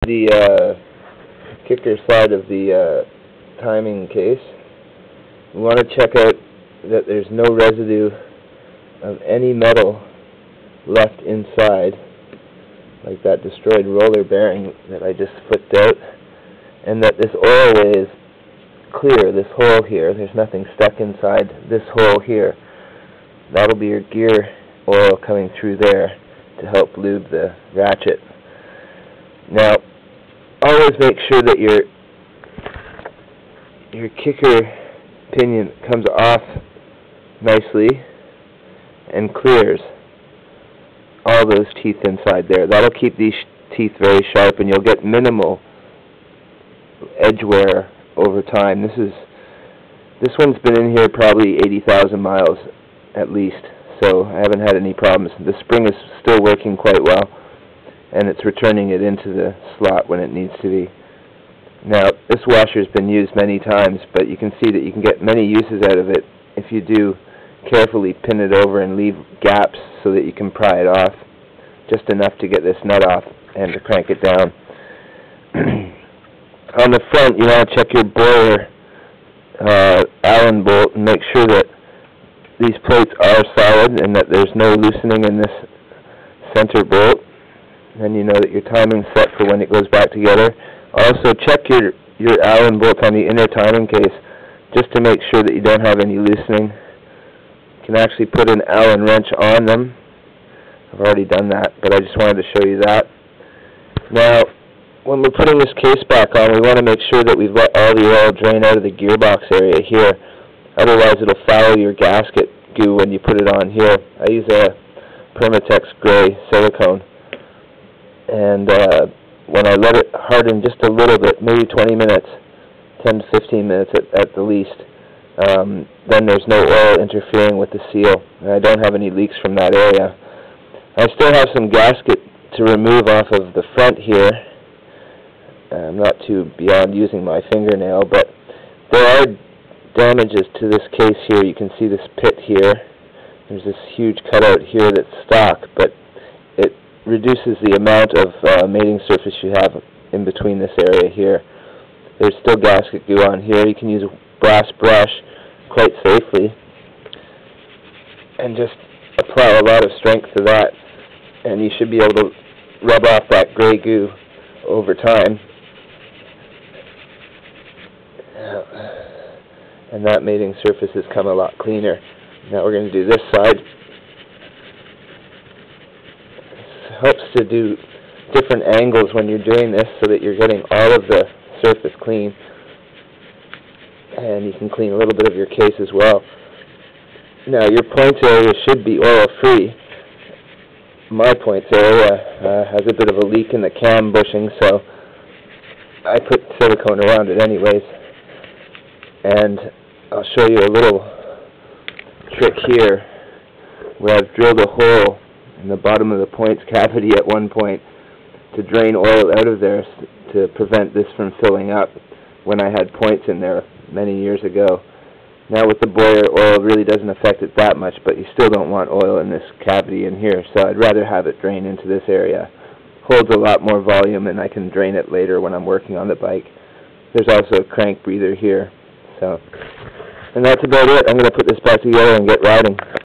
The kicker side of the timing case. We want to check out that there's no residue of any metal left inside, like that destroyed roller bearing that I just flipped out, and that this oil is clear, this hole here. There's nothing stuck inside this hole here. That'll be your gear oil coming through there to help lube the ratchet. Now, always make sure that your kicker pinion comes off nicely and clears all those teeth inside there. That'll keep these teeth very sharp, and you'll get minimal edge wear over time. This one's been in here probably 80,000 miles at least, so I haven't had any problems. The spring is still working quite well, and it's returning it into the slot when it needs to be. Now, this washer's been used many times, but you can see that you can get many uses out of it if you do carefully pin it over and leave gaps so that you can pry it off, just enough to get this nut off and to crank it down. On the front, you want to check your boiler Allen bolt and make sure that these plates are solid and that there's no loosening in this center bolt. Then you know that your timing's set for when it goes back together. Also, check your Allen bolts on the inner timing case just to make sure that you don't have any loosening. You can actually put an Allen wrench on them. I've already done that, but I just wanted to show you that. Now, when we're putting this case back on, we want to make sure that we've let all the oil drain out of the gearbox area here. Otherwise, it'll foul your gasket goo when you put it on here. I use a Permatex gray silicone. And when I let it harden just a little bit, maybe 20 minutes, 10 to 15 minutes at the least, then there's no oil interfering with the seal. And I don't have any leaks from that area. I still have some gasket to remove off of the front here. I'm not too beyond using my fingernail, but there are damages to this case here. You can see this pit here. There's this huge cutout here that's stock, but it reduces the amount of mating surface you have in between this area here. There's still gasket goo on here. You can use a brass brush quite safely and just apply a lot of strength to that, and you should be able to rub off that gray goo over time. And that mating surface has come a lot cleaner. Now we're going to do this side. This helps to do different angles when you're doing this so that you're getting all of the surface clean. And you can clean a little bit of your case as well. Now your points area should be oil-free. My points area has a bit of a leak in the cam bushing, so I put silicone around it anyways. And I'll show you a little trick here where I've drilled a hole in the bottom of the points cavity at one point to drain oil out of there to prevent this from filling up when I had points in there many years ago. Now with the boiler, oil really doesn't affect it that much, but you still don't want oil in this cavity in here, so I'd rather have it drain into this area. Holds a lot more volume, and I can drain it later when I'm working on the bike. There's also a crank breather here. And that's about it. I'm going to put this back together and get riding.